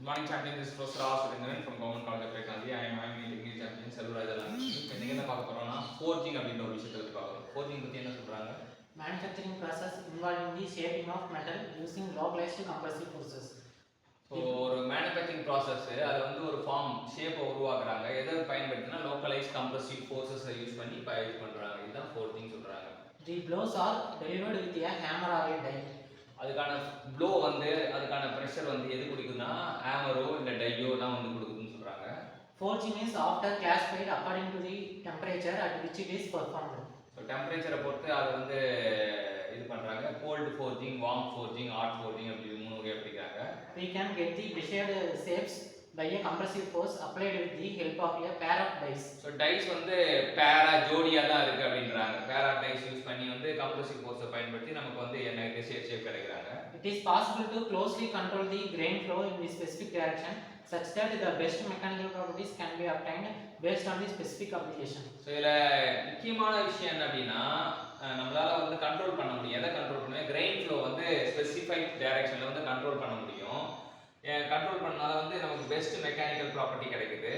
Good morning, champion. This is Professor Aswarindan from Government College of Technology. I am technical champion Selvaraj. இப்போ நீங்க என்ன பார்க்க போறோம்னா forging அப்படின்ற ஒரு விஷயத்தை பத்தி பார்க்கறோம். Forging பத்தி என்ன சொல்றாங்க? Manufacturing process involving the shaping of metal using localized compressive forces. So ஒரு மேனுஃபேக்சரிங் ப்ராசஸ் அதை வந்து ஒரு ஃபார்ம் ஷேப்பை உருவாக்குறாங்க. எதை பயன்படுத்தினா லோக்கலைஸ் கம்ப்ரசிவ் ஃபோர்ஸஸை யூஸ் பண்ணி இப்போ இது பண்ணுறாங்க. இதுதான் ஃபோர்ஜிங் சொல்கிறாங்க. The blows are delivered with a hammer or a die. அதுக்கான ப்ளோ வந்து அதுக்கான ப்ரெஷர் வந்து எது கொடுக்குதுன்னா ஹேமரோ இல்லை டையோ தான் வந்து கொடுக்குதுன்னு சொல்கிறாங்க. Forging is often classified according to the temperature at which it is performed. So டெம்பரேச்சரை பொறுத்து அதை வந்து இது பண்ணுறாங்க. Cold forging, warm forging, hot forging அப்படி 3 வகை பிடிக்கிறாங்க. We can get the desired shapes by a compressive force applied with the help of a pair of dies. So dies வந்து பேரா ஜோடியாக தான் இருக்குது அப்படின்றாங்க. பேரா டைஸ் யூஸ் பண்ணி வந்து கம்ப்ரசிவ் ஃபோர்ஸை பயன்படுத்தி நமக்கு வந்து என்ன shape கிடைக்கிறாங்க. It is possible to closely control the grain flow in the specific direction such that the best mechanical properties can be obtained based on the specific application. So இதில் முக்கியமான விஷயம் என்ன அப்படின்னா நம்மளால வந்து கண்ட்ரோல் பண்ண முடியும். எதை கண்ட்ரோல் பண்ணுவோம்? கிரெயின் ஃப்ளோ வந்து ஸ்பெசிஃபைட் டைரக்ஷனில் வந்து கண்ட்ரோல் பண்ண முடியும். கண்ட்ரோல் பண்ணால வந்து நமக்கு பெஸ்ட் மெக்கானிக்கல் ப்ராப்பர்ட்டி கிடைக்குது.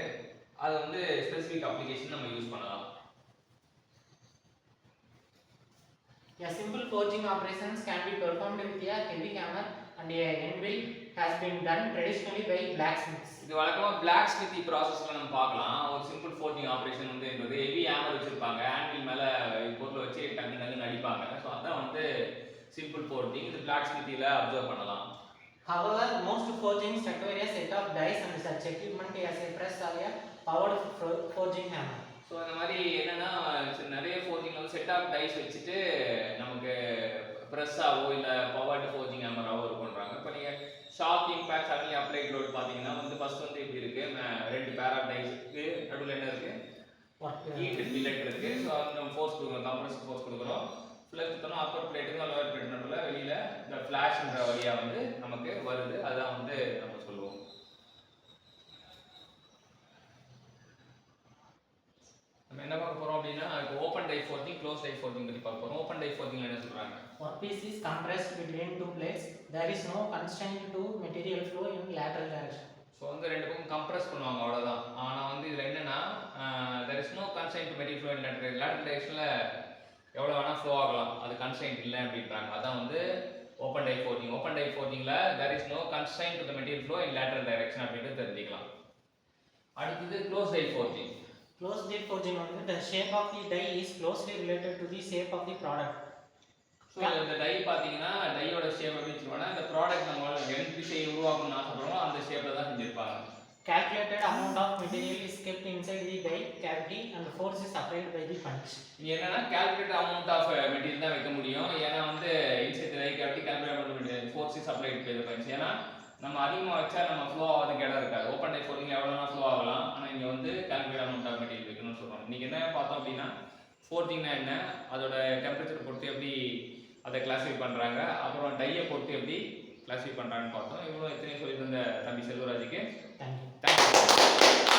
அது வந்து ஸ்பெசிஃபிக் அப்ளிகேஷன் நம்ம யூஸ் பண்ணலாம். A simple forging operations can be performed with a heavy hammer and a anvil has been done traditionally by blacksmiths. இது வழக்கமாக பிளாக் ஸ்மித்தி ப்ராசஸில் நம்ம பார்க்கலாம். ஒரு சிம்பிள் ஃபோர்ஜிங் ஆப்ரேஷன் வந்து என்பது ஹெவி ஹேமர் வச்சுருப்பாங்க. ஆன்வில் மேலே பொருளை வச்சு டக்கு டக்குன்னு அடிப்பாங்க. ஸோ அதான் வந்து சிம்பிள் ஃபோர்ஜிங். இது பிளாக் ஸ்மித்தியில் அப்சர்வ் பண்ணலாம். However, most forgings require a set of dies and such equipment as a press or a powered forging hammer. So இந்த மாதிரி என்னன்னா நிறைய ஃபோர்ஜிங்கில் வந்து செட் ஆஃப் டைஸ் வச்சுட்டு நமக்கு ப்ரெஸ்ஸாவோ இல்லை பவர்டு ஃபோர்ஜிங் ஹேமராவோ இருக்குன்றாங்க. இப்போ நீங்கள் shock impact suddenly applied load பார்த்தீங்கன்னா வந்து ஃபர்ஸ்ட் வந்து இப்படி இருக்குது, 2 பேர் ஆஃப் டைஸ் இருக்குது, நடுவில் என்ன இருக்குது, ஹீட் பில்லட் இருக்குது. ஸோ நம்ம ஃபோர்ஸ் கொடுக்குறோம், கம்ப்ரஸிவ் ஃபோர்ஸ் கொடுக்குறோம். ஃப்ளஷ் சுற்றணும், அப்பர் பிளேட்டுக்கும் லோவர் பிளேட் நடுவில் வெளியில் இந்த ஃப்ளாஷ்ன்ற வழியாக வந்து நமக்கு வருது. அதுதான் வந்து நம்ம சொல்லுவோம். நம்ம என்ன பார்க்க போறோம் அப்படின்னா open die forging, close die forging பத்தி பார்க்க போறோம். ஓப்பன் டை ஃபோர்ஜிங் என்ன சொல்றாங்க? Workpiece is compressed between two plates. There is no constraint to material flow in lateral direction. So வந்து 2 பக்கம் கம்ப்ரஸ் பண்ணுவாங்க, அவ்வளோதான். ஆனால் வந்து இதில் என்னன்னா there is no constraint to material flow in lateral directionல எவ்வளோ வேணால் ஃப்ளோ ஆகலாம், அது கன்ஸ்ட்ரைண்ட் இல்லை அப்படின்றாங்க. அதான் வந்து open die forging. Open die ஃபோர்ஜிங்கில் there is no constraint to the material flow in lateral direction அப்படின்ட்டு தெரிஞ்சுக்கலாம். அடுத்தது close die forging. Closed die forging வந்து the shape of the die is closely related to the shape of the product. So இந்த tie பார்த்தீங்கன்னா டையோட shape எப்படி வச்சுருவாங்கன்னா இந்த product நம்ம எந்த திசையை உருவாக்கணும்னு ஆசைப்படுறோமோ அந்த ஷேப்பில் தான் செஞ்சுருப்பாங்க. Calculated amount of material is kept inside the die cavity and the force is applied by the punch. இது என்னன்னா கால்குலேட் அமௌண்ட் ஆஃப் மெட்டீரியல் தான் வைக்க முடியும். ஏன்னா வந்து இன்சைட் டை கேவிட்டி கால்குலேட் பண்ண முடியாது. Force is applied by the punch. ஏன்னா நம்ம அதிகமாக வச்சா நம்ம ஃப்ளோ ஆகிறதுக்கு இடம் இருக்காது. ஓப்பன் டை ஃபோர்ஜிங் எவ்வளோனா ஃப்ளோ ஆகலாம். ஆனால் இங்கே வந்து கால்குலேட் அமௌண்ட் ஆஃப் மெட்டீரியல் வைக்கணும்னு சொல்கிறோம். இன்றைக்கி என்ன பார்த்தோம் அப்படின்னா ஃபோர்ஜிங்னா என்ன, அதோட டெம்பரேச்சர் பொறுத்து எப்படி அதை கிளாஸிஃபை பண்ணுறாங்க, அப்புறம் டையை பொறுத்து எப்படி கிளாஸிஃபை பண்ணுறாங்கன்னு பார்த்தோம். இவ்வளோ எத்தனையோ சொல்லி தந்த தம்பி செல்வராஜுக்கு Thank you. தேங்க்யூ.